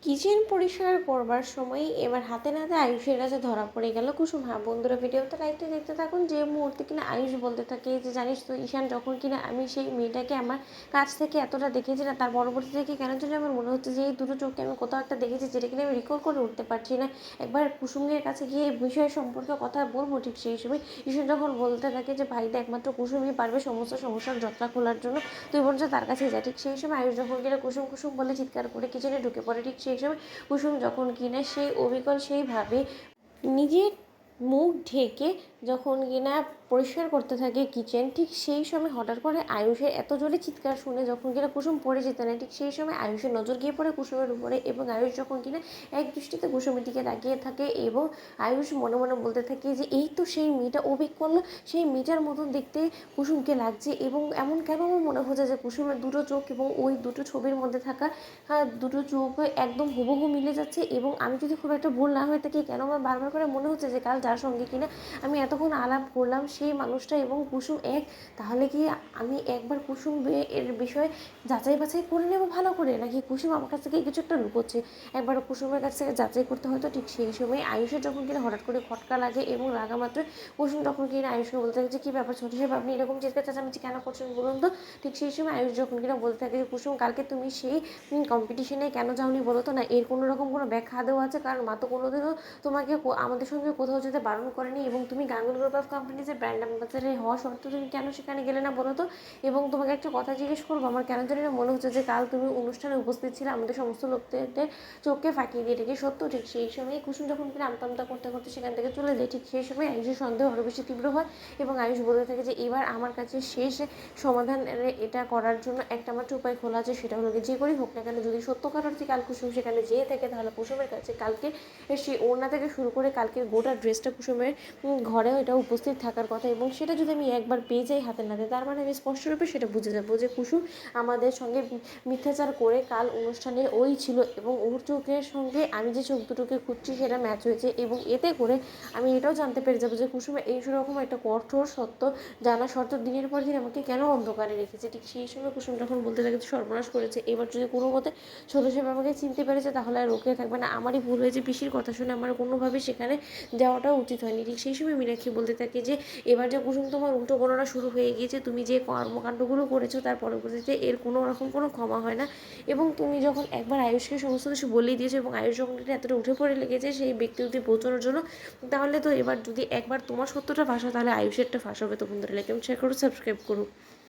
Kitchen পরিষ্কার করবার সময় এবার হাতে নাতে আয়ুষের কাছে ধরা পড়ে গেল কুসুম। হ্যাঁ বন্ধুরা, ভিডিওটা লাইকটা দেখতে থাকুন। যে মুহূর্তে কিনা আয়ুষ বলতে থাকে যে জানিস তো ঈশান, যখন কিনা আমি সেই মেয়েটাকে আমার কাছ থেকে এতটা দেখেছি না, তার পরবর্তী থেকে কেন যেন আমার মনে হচ্ছে যে এই দুটো চোখে আমি কোথাও একটা দেখেছি, যেটা কিনা আমি রিকল করে উঠতে পারছি না। একবার কুসুমের কাছে গিয়ে এই বিষয় সম্পর্কে কথা বলবো। ঠিক সেই সময় ঈশান যখন বলতে থাকে যে ভাইটা একমাত্র কুসুমই পারবে সমস্ত সমস্যার জটলা খোলার জন্য, তুই বলছো তার কাছে যা। ঠিক সেই সময় আয়ুষ যখন কিনা কুসুম কুসুম বলে চিৎকার করে কিচেনে ঢুকে পড়ে। ঠিক সেই সময় কুসুম যখন কিনা সেই অবিকল সেইভাবে নিজের মুখ ঢেকে যখন কিনা পরিষ্কার করতে থাকে কিচেন, ঠিক সেই সময় হঠাৎ করে আয়ুষের এত জোরে চিৎকার শুনে যখন কিনা কুসুম পড়ে যেতে না, ঠিক সেই সময় আয়ুষের নজর গিয়ে পড়ে কুসুমের উপরে। এবং আয়ুষ যখন কিনা এক দৃষ্টিতে কুসুমের দিকে তাকিয়ে থাকে এবং আয়ুষ মনে মনে বলতে থাকে যে এই তো সেই মেয়েটা, অবিকল সেই মেয়েটার মতন দেখতে কুসুমকে লাগছে। এবং এমন কেন আমার মনে হচ্ছে যে কুসুমের দুটো চোখ এবং ওই দুটো ছবির মধ্যে থাকা দুটো চোখ একদম হুবহু মিলে যাচ্ছে। এবং আমি যদি খুব একটা ভুল না হয়ে থাকি, কেন আমার বারবার করে মনে হচ্ছে যে কাল যার সঙ্গে কিনা আমি এতক্ষণ আলাপ করলাম সেই মানুষটা এবং কুসুম এক। তাহলে কি আমি একবার কুসুম এর বিষয়ে যাচাই বাছাই করে নেব ভালো করে, নাকি কুসুম আমার কাছ থেকে কিছু একটা লুকোচ্ছে, একবার কুসুমের কাছ থেকে যাচাই করতে হয়তো। ঠিক সেই সময় আয়ুষের যখন কিনা হঠাৎ করে খটকা লাগে এবং লাগা মাত্র কুসুম যখন কিনা আয়ুষকে বলতে থাকে যে কী ব্যাপার ছোটো সাহেব, আপনি এরকম চিৎকার চেঁচামেচি কেন করছেন বলুন তো। ঠিক সেই সময় আয়ুষ যখন কিনা বলতে থাকে যে কুসুম, কালকে তুমি সেই কম্পিটিশনে কেন যাওনি বলো তো না, এর কোনো রকম কোনো ব্যাখ্যা দেওয়া আছে? কারণ মা তো কোনোদিনও তোমাকে আমাদের সঙ্গে কোথাও যেতে বারণ করেনি, এবং তুমি গাঙ্গুলি গ্রুপ অফ কোম্পানিজের ব্র্যান্ড অ্যাম্বাসাডার হওয়া সত্ত্বেও তুমি কেন সেখানে গেলে না বলো তো। এবং তোমাকে একটা কথা জিজ্ঞেস করবো, আমার কেন জানি না মনে হচ্ছে যে কাল তুমি অনুষ্ঠানে উপস্থিত ছিলে আমাদের সমস্ত লোকদের চোখকে ফাঁকিয়ে দিয়ে, রেখে সত্য। ঠিক সেই সময় কুসুম যখন কিনা আমতা আমতা করতে করতে সেখান থেকে চলে যায়, ঠিক সেই সময় আয়ুষের সন্দেহ আরও বেশি তীব্র হয় এবং আয়ুষ বলতে থাকে যে এবার আমার কাছে শেষ সমাধান এটা করার জন্য একটা মাত্র উপায় খোলা আছে, সেটা হলো যে করেই হোক না কেন যদি সত্যকার অর্থে কাল কুসুম সেখানে যেয়ে থাকে, তাহলে কুসুমের কাছে কালকে সেই ওড়না থেকে শুরু করে কালকের গোটা ড্রেসটা কুসুমের ঘরে এটা উপস্থিত থাকার কথা। এবং সেটা যদি আমি একবার পেয়ে যাই হাতে নাতে, তার মানে আমি স্পষ্টরূপে সেটা বুঝে যাবো যে কুসুম আমাদের সঙ্গে মিথ্যাচার করে কাল অনুষ্ঠানে ওই ছিল এবং ওর চোখের সঙ্গে আমি যে চোখ দুটোকে খুঁজছি সেটা ম্যাচ হয়েছে। এবং এতে করে আমি এটাও জানতে পেরে যাবো যে কুসুমের এই রকম একটা কঠোর সত্য জানা শর্ত দিনের পর দিন আমাকে কেন অন্ধকারে রেখেছে। ঠিক সেই সময় কুসুম যখন বলতে থাকে সর্বনাশ করেছে, এবার যদি কোনো মতে ছোটো সাহেব আমাকে চিনতে পেরেছে তাহলে আর রোকে থাকবে না, আমারই ভুল হয়েছে, পিসির কথা শুনে আমার কোনোভাবে সেখানে যাওয়াটাও উচিত হয়নি। ঠিক সেই সময় মীনাক্ষী বলতে থাকে যে এবার যে কুসুম তোমার উল্টো গণনা শুরু হয়ে গিয়েছে, তুমি যে কর্মকাণ্ডগুলো করেছো তার পরবর্তীতে এর কোনো রকম কোনো ক্ষমা হয় না। এবং তুমি যখন একবার আয়ুষকে সমস্ত কিছু বলেই দিয়েছো এবং আয়ুষ যখন এতটা উঠে পড়ে লেগেছে সেই ব্যক্তি অবধি পৌঁছানোর জন্য, তাহলে তো এবার যদি একবার তোমার সত্যটা ফাঁস হয় তাহলে আয়ুষেরটা ফাঁস হবে। তো বন্ধুরা লাইক এবং শেয়ার করো, সাবস্ক্রাইব করো।